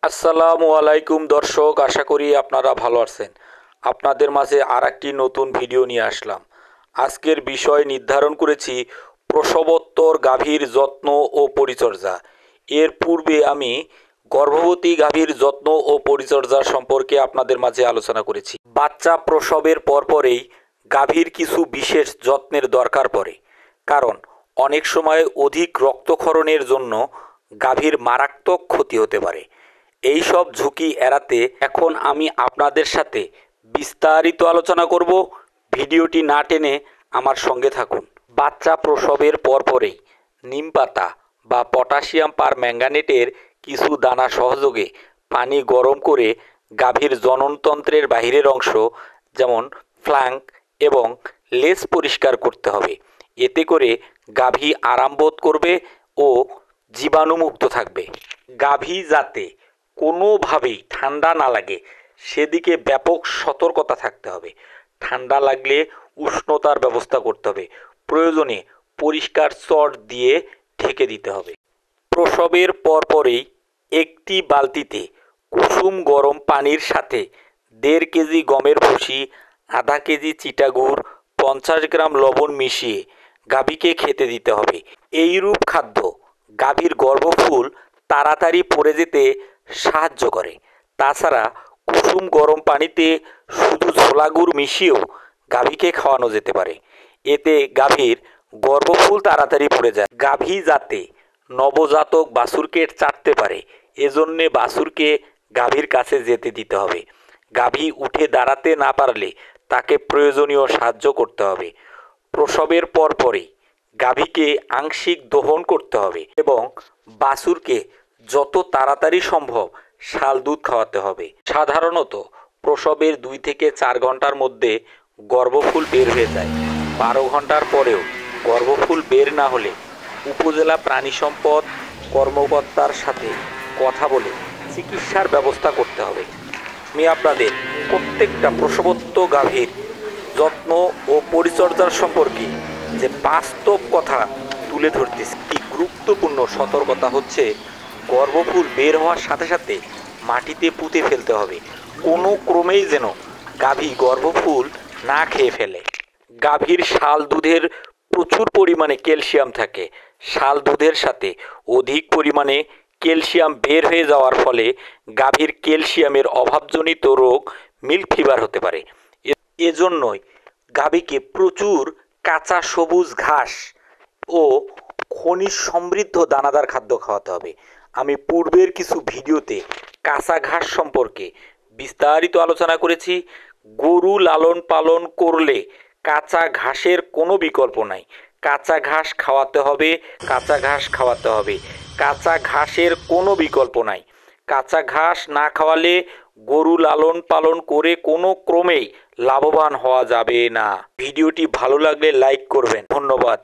আসসালামু আলাইকুম দর্শক, আশা করি আপনারা ভালো আছেন। আপনাদের মাঝে আরেকটি নতুন ভিডিও নিয়ে আসলাম। আজকের বিষয় নির্ধারণ করেছি প্রসবোত্তর গাভীর যত্ন ও পরিচর্যা। এর পূর্বে আমি গর্ভবতী গাভীর যত্ন ও পরিচর্যা সম্পর্কে আপনাদের মাঝে আলোচনা করেছি। বাচ্চা প্রসবের পরপরেই গাভীর কিছু বিশেষ যত্নের দরকার পড়ে, কারণ অনেক সময় অধিক রক্তক্ষরণের জন্য গাভীর মারাত্মক ক্ষতি হতে পারে। এই সব ঝুঁকি এড়াতে এখন আমি আপনাদের সাথে বিস্তারিত আলোচনা করব। ভিডিওটি না টেনে আমার সঙ্গে থাকুন। বাচ্চা প্রসবের পরপরেই নিম পাতা বা পটাশিয়াম পারম্যাঙ্গানেটের কিছু দানা সহযোগে পানি গরম করে গাভীর জননতন্ত্রের বাহিরের অংশ যেমন ফ্ল্যাঙ্ক এবং লেজ পরিষ্কার করতে হবে। এতে করে গাভী আরাম বোধ করবে ও জীবাণুমুক্ত থাকবে। গাভী যাতে কোনোভাবেই ঠান্ডা না লাগে সেদিকে ব্যাপক সতর্কতা থাকতে হবে। ঠান্ডা লাগলে উষ্ণতার ব্যবস্থা করতে হবে। প্রয়োজনে পরিষ্কার চট দিয়ে ঢেকে দিতে হবে। প্রসবের পরপরেই একটি বালতিতে কুসুম গরম পানির সাথে 1.5 কেজি গমের ভুসি, আধা কেজি চিটাগুড়, 50 গ্রাম লবণ মিশিয়ে গাভীকে খেতে দিতে হবে। এইরূপ খাদ্য গাভীর গর্ভফুল তাড়াতাড়ি পড়ে যেতে সাহায্য করে। তাছাড়া কুসুম গরম পানিতে শুধু ছোলা গুড় মিশিয়েও গাভীকে খাওয়ানো যেতে পারে। এতে গাভীর গর্ভফুল তাড়াতাড়ি পড়ে যায়। গাভী যাতে নবজাতক বাছুরকে চাটতে পারে এজন্যে বাছুরকে গাভীর কাছে যেতে দিতে হবে। গাভী উঠে দাঁড়াতে না পারলে তাকে প্রয়োজনীয় সাহায্য করতে হবে। প্রসবের পরপরই গাভীকে আংশিক দহন করতে হবে এবং বাছুরকে যত তাড়াতাড়ি সম্ভব শাল দুধ খাওয়াতে হবে। সাধারণত প্রসবের 2 থেকে 4 ঘন্টার মধ্যে গর্ভফুল বের হয়ে যায়। 12 ঘন্টার পরেও গর্ভফুল বের না হলে উপজেলা প্রাণী সম্পদ কর্মকর্তার সাথে কথা বলে চিকিৎসার ব্যবস্থা করতে হবে। আমি আপনাদের প্রত্যেকটা প্রসবোত্ত গাভীর যত্ন ও পরিচর্যার সম্পর্কে যে বাস্তব কথা তুলে ধরতেছি। একটি গুরুত্বপূর্ণ সতর্কতা হচ্ছে গর্ভফুল বের হওয়ার সাথে সাথে মাটিতে পুঁতে ফেলতে হবে। কোনো ক্রমেই যেন গাভী গর্ভফুল না খেয়ে ফেলে। গাভীর শাল দুধের প্রচুর পরিমাণে ক্যালসিয়াম থাকে। শাল দুধের সাথে অধিক পরিমাণে ক্যালসিয়াম বের হয়ে যাওয়ার ফলে গাভীর ক্যালসিয়ামের অভাবজনিত রোগ মিল্ক ফিভার হতে পারে। এজন্যই গাভীকে প্রচুর কাঁচা সবুজ ঘাস ও খনিজ সমৃদ্ধ দানাদার খাদ্য খাওয়াতে হবে। আমি পূর্বের কিছু ভিডিওতে কাঁচা ঘাস সম্পর্কে বিস্তারিত আলোচনা করেছি। গরু লালন পালন করলে কাঁচা ঘাসের কোনো বিকল্প নাই। কাঁচা ঘাস খাওয়াতে হবে, কাঁচা ঘাস খাওয়াতে হবে। কাঁচা ঘাসের কোনো বিকল্প নাই। কাঁচা ঘাস না খাওয়ালে গরু লালন পালন করে কোনো ক্রমেই লাভবান হওয়া যাবে না। ভিডিওটি ভালো লাগলে লাইক করবেন। ধন্যবাদ।